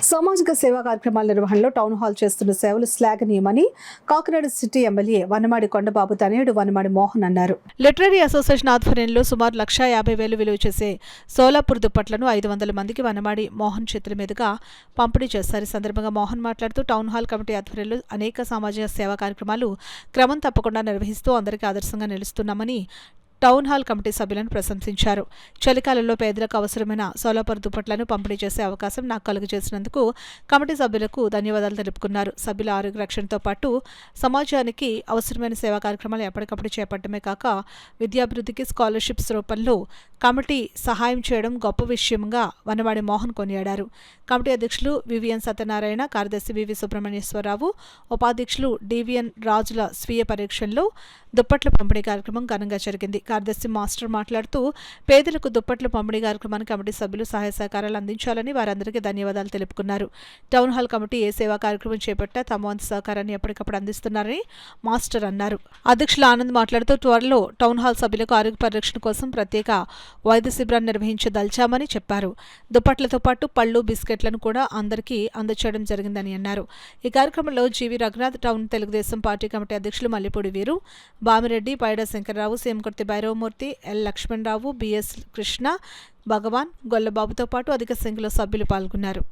సామాజిక సేవా కార్యక్రమాల నిర్వహణలో టౌన్ హాల్ చేస్తున్న సేవలు శ్లాఘనీయమని కాకినాడ సిటీ ఎమ్మెల్యే వనమాడి కొండబాబు తనయుడు వనమాడి మోహన్ అన్నారు. లిటరరీ అసోసియేషన్ ఆధ్వర్యంలో సుమారు 1,50,000 విలువ చేసే సోలాపూర్ దుప్పట్లను 500 మందికి వనమాడి మోహన్ చేతుల మీదుగా పంపిణీ చేశారు. ఈ సందర్భంగా మోహన్ మాట్లాడుతూ టౌన్ హాల్ కమిటీ ఆధ్వర్యంలో అనేక సామాజిక సేవా కార్యక్రమాలు క్రమం తప్పకుండా నిర్వహిస్తూ అందరికీ ఆదర్శంగా నిలుస్తున్నామని టౌన్ హాల్ కమిటీ సభ్యులను ప్రశంసించారు. చలికాలంలో పేదలకు అవసరమైన సోలాపూర్ దుప్పట్లను పంపిణీ చేసే అవకాశం నాకు కలుగజేసినందుకు కమిటీ సభ్యులకు ధన్యవాదాలు తెలుపుకున్నారు. సభ్యుల ఆరోగ్య రక్షణతో పాటు సమాజానికి అవసరమైన సేవా కార్యక్రమాలు ఎప్పటికప్పుడు చేపట్టడమే కాక విద్యాభివృద్ధికి స్కాలర్షిప్స్ రూపంలో కమిటీ సహాయం చేయడం గొప్ప విషయంగా వనమాడి మోహన్ కొనియాడారు. కమిటీ అధ్యక్షులు వివిఎన్ సత్యనారాయణ, కార్యదర్శి వివి సుబ్రహ్మణ్యేశ్వరరావు, ఉపాధ్యక్షులు డివిఎన్ రాజుల స్వీయ పరీక్షల్లో దుప్పట్ల పంపిణీ కార్యక్రమం ఘనంగా జరిగింది. కార్యదర్శి మాస్టర్ మాట్లాడుతూ పేదలకు దుప్పట్ల పంపిణీ కార్యక్రమానికి కమిటీ సభ్యులు సహాయ సహకారాలు అందించాలని వారందరికీ ధన్యవాదాలు తెలుపుకున్నారు. టౌన్ హాల్ కమిటీ ఏ సేవా కార్యక్రమం చేపట్టా తమ వంతు సహకారాన్ని ఎప్పటికప్పుడు అందిస్తున్నారని మాస్టర్ అన్నారు. అధ్యక్షులు ఆనంద్ మాట్లాడుతూ త్వరలో టౌన్ హాల్ సభ్యులకు ఆరోగ్య పరిరక్షణ కోసం ప్రత్యేక వైద్య శిబిరాన్ని నిర్వహించదలిచామని చెప్పారు. దుప్పట్లతో పాటు పళ్ళు, బిస్కెట్లను కూడా అందరికీ అందచేయడం జరిగిందని అన్నారు. ఈ కార్యక్రమంలో GV Raghunath, town Telugu Desam party committee అధ్యక్షులు మల్లిపూడి వీరు, బామిరెడ్డి, పైడా శంకర్రావు, సేమకుర్తి భైరవమూర్తి, ఎల్ లక్ష్మణరావు, బిఎస్ కృష్ణ, భగవాన్, గొల్లబాబుతో పాటు అధిక సంఖ్యలో సభ్యులు పాల్గొన్నారు.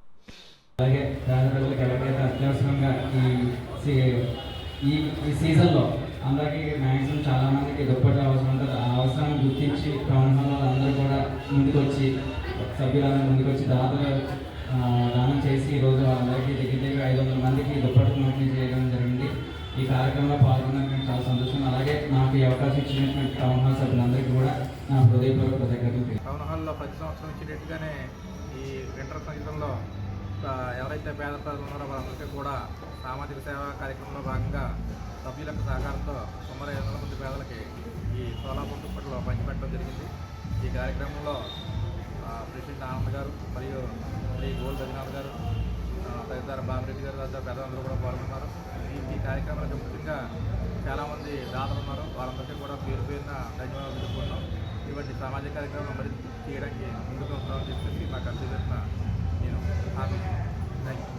ఈ సీజన్లో అందరికీ మ్యాక్సిమం చాలా మందికి దుప్పట్లు అవసరం ఉంటుంది. ఆ అవసరాన్ని గుర్తించి టౌన్ హాల్ అందరూ కూడా ముందుకొచ్చి సభ్యులందరూ ముందుకొచ్చి దానం చేసి ఈరోజు అందరికీ దగ్గర 500 మందికి దుప్పట్లు పంపిణీ చేయడం జరిగింది. ఈ కార్యక్రమంలో పాల్గొనడానికి చాలా సంతోషం. అలాగే నాకు ఈ అవకాశం ఇచ్చినటువంటి టౌన్ హాల్ సభ్యులందరికీ కూడా నా హృదయపూర్వక కృతజ్ఞతలు. టౌన్ హాల్లో ప్రతి సంవత్సరం ఇచ్చేటట్టుగానే ఈ వింటర్ సీజన్లో ఎవరైతే పేద ప్రజలు ఉన్నారో వాళ్ళందరికీ కూడా సామాజిక సేవా కార్యక్రమంలో భాగంగా సభ్యుల యొక్క సహకారంతో సుమారు 500 మంది పేదలకి ఈ సోలాపూర్ దుప్పట్లు పంచిపెట్టడం జరిగింది. ఈ కార్యక్రమంలో ప్రెసిడెంట్ ఆనంద్ గారు మరియు శ్రీ గోల్ రఘునాథ్ గారు, తదితర బామిరెడ్డి గారు, తదితర పెద్దలందరూ కూడా పాల్గొన్నారు. ఈ కార్యక్రమానికి ముఖ్యంగా చాలామంది దాతలు ఉన్నారు. వాళ్ళందరికీ కూడా పేరు పేరున ధన్యవాదాలు తెలుపుకుంటున్నాం. ఇటువంటి సామాజిక కార్యక్రమాలు మరి చేయడానికి ముందుకు వస్తామని చెప్పేసి నాకు అర్థం నేను హామీ. Thank you.